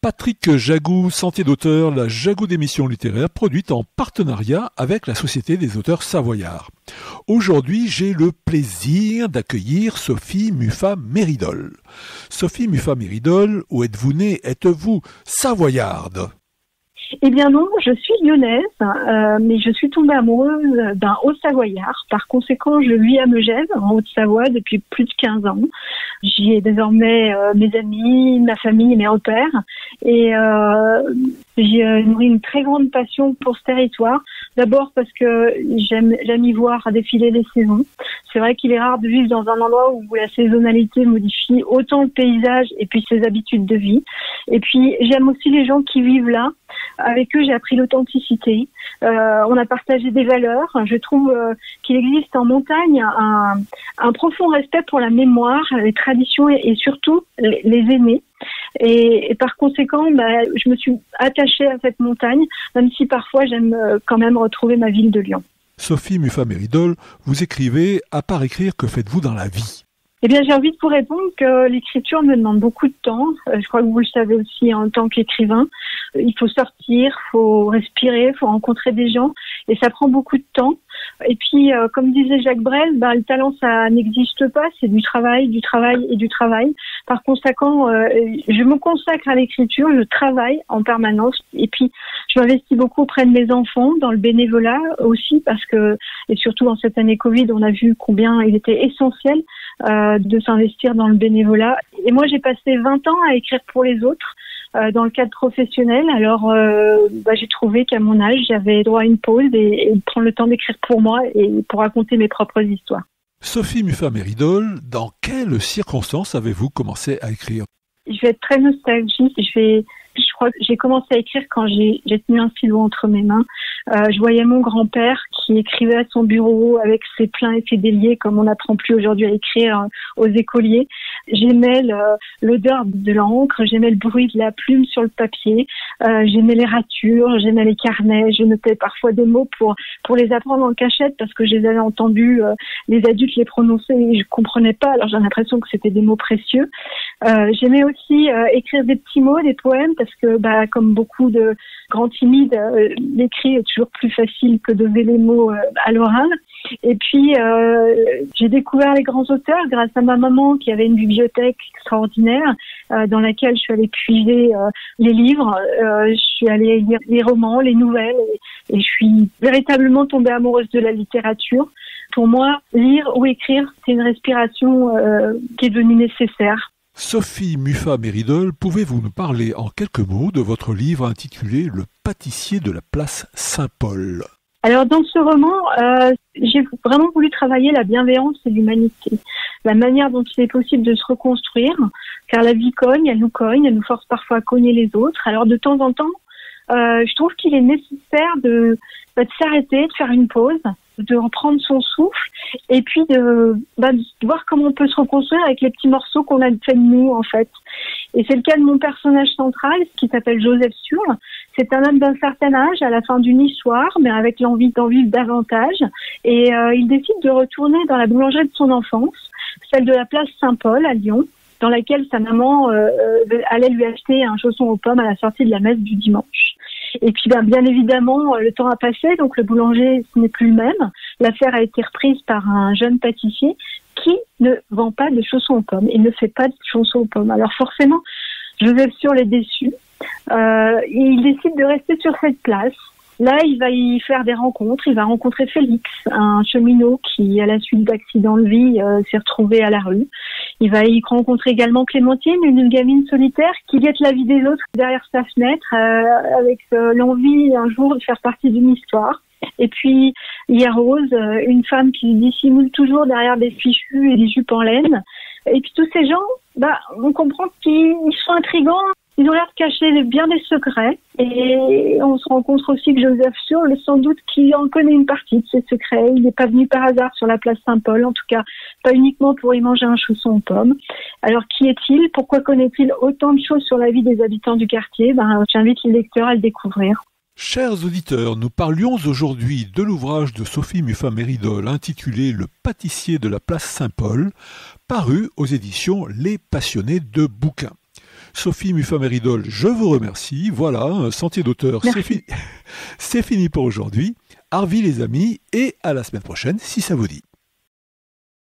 Patrick Jagou, Sentier d'auteur, la Jagou d'émissions littéraires produite en partenariat avec la Société des auteurs savoyards. Aujourd'hui, j'ai le plaisir d'accueillir Sophie Muffat-Méridol. Sophie Muffat-Méridol, où êtes-vous née? Êtes-vous savoyarde? Eh bien non, je suis lyonnaise, mais je suis tombée amoureuse d'un Haut-Savoyard. Par conséquent, je vis à Megève, en Haute-Savoie, depuis plus de 15 ans. J'y ai désormais mes amis, ma famille et mes repères. Et j'ai nourri une très grande passion pour ce territoire. D'abord parce que j'aime y voir défiler les saisons. C'est vrai qu'il est rare de vivre dans un endroit où la saisonnalité modifie autant le paysage et puis ses habitudes de vie. Et puis j'aime aussi les gens qui vivent là. Avec eux, j'ai appris l'authenticité. On a partagé des valeurs. Je trouve qu'il existe en montagne un profond respect pour la mémoire, les traditions et surtout les aînés. Et par conséquent, je me suis attachée à cette montagne, même si parfois j'aime quand même retrouver ma ville de Lyon. Sophie Muffat-Méridol, vous écrivez, à part écrire, que faites-vous dans la vie? Eh bien, j'ai envie de vous répondre que l'écriture me demande beaucoup de temps. Je crois que vous le savez aussi en tant qu'écrivain. Il faut sortir, faut respirer, faut rencontrer des gens et ça prend beaucoup de temps. Et puis, comme disait Jacques Brel, le talent, ça n'existe pas, c'est du travail et du travail. Par conséquent, je me consacre à l'écriture, je travaille en permanence et puis je m'investis beaucoup auprès de mes enfants, dans le bénévolat aussi parce que, et surtout en cette année Covid, on a vu combien il était essentiel de s'investir dans le bénévolat. Et moi, j'ai passé 20 ans à écrire pour les autres dans le cadre professionnel. Alors, j'ai trouvé qu'à mon âge, j'avais droit à une pause et de prendre le temps d'écrire pour moi et pour raconter mes propres histoires. Sophie Muffat-Méridol, dans quelles circonstances avez-vous commencé à écrire? Je vais être très nostalgique. Je crois que j'ai commencé à écrire quand j'ai tenu un stylo entre mes mains. Je voyais mon grand-père qui écrivait à son bureau avec ses pleins et ses déliés, comme on n'apprend plus aujourd'hui à écrire aux écoliers. J'aimais l'odeur de l'encre, j'aimais le bruit de la plume sur le papier, j'aimais les ratures, j'aimais les carnets. Je notais parfois des mots pour les apprendre en cachette parce que je les avais entendus les adultes les prononcer et je comprenais pas. Alors j'ai l'impression que c'était des mots précieux. J'aimais aussi écrire des petits mots, des poèmes parce que comme beaucoup de grands timides, l'écrit est toujours plus facile que d'oser les mots à l'oral. Et puis j'ai découvert les grands auteurs grâce à ma maman qui avait une bibliothèque extraordinaire dans laquelle je suis allée puiser les livres, je suis allée lire les romans, les nouvelles et je suis véritablement tombée amoureuse de la littérature. Pour moi, lire ou écrire, c'est une respiration qui est devenue nécessaire. Sophie Muffat-Méridol, pouvez-vous nous parler en quelques mots de votre livre intitulé « Le pâtissier de la place Saint-Paul » ? Alors dans ce roman, j'ai vraiment voulu travailler la bienveillance et l'humanité, la manière dont il est possible de se reconstruire, car la vie cogne, elle nous force parfois à cogner les autres. Alors de temps en temps, je trouve qu'il est nécessaire de s'arrêter, de faire une pause, de reprendre son souffle et puis de voir comment on peut se reconstruire avec les petits morceaux qu'on a fait de nous en fait. Et c'est le cas de mon personnage central qui s'appelle Joseph Sur. C'est un homme d'un certain âge à la fin d'une histoire mais avec l'envie d'en vivre davantage et il décide de retourner dans la boulangerie de son enfance, celle de la place Saint-Paul à Lyon, dans laquelle sa maman allait lui acheter un chausson aux pommes à la sortie de la messe du dimanche. Et puis bien évidemment, le temps a passé, donc le boulanger, ce n'est plus le même. L'affaire a été reprise par un jeune pâtissier qui ne vend pas de chaussons aux pommes. Il ne fait pas de chaussons aux pommes. Alors forcément, Joseph Sur est déçu. Il décide de rester sur cette place. Là, il va y faire des rencontres. Il va rencontrer Félix, un cheminot qui, à la suite d'accidents de vie, s'est retrouvé à la rue. Il va y rencontrer également Clémentine, une gamine solitaire qui guette la vie des autres derrière sa fenêtre, avec l'envie un jour de faire partie d'une histoire. Et puis, il y a Rose, une femme qui dissimule toujours derrière des fichus et des jupes en laine. Et puis tous ces gens, on comprend qu'ils sont intrigants. Ils ont l'air de cacher bien des secrets et on se rend compte aussi que Joseph Sur, sans doute qu'il en connaît une partie de ces secrets. Il n'est pas venu par hasard sur la place Saint-Paul, en tout cas pas uniquement pour y manger un chausson aux pommes. Alors qui est-il? Pourquoi connaît-il autant de choses sur la vie des habitants du quartier? J'invite les lecteurs à le découvrir. Chers auditeurs, nous parlions aujourd'hui de l'ouvrage de Sophie Muffat-Méridol intitulé « Le pâtissier de la place Saint-Paul », paru aux éditions Les Passionnés de bouquins. Sophie Muffat-Méridol, je vous remercie. Voilà, Sentier d'auteur, c'est fini pour aujourd'hui. Arvi les amis, et à la semaine prochaine si ça vous dit.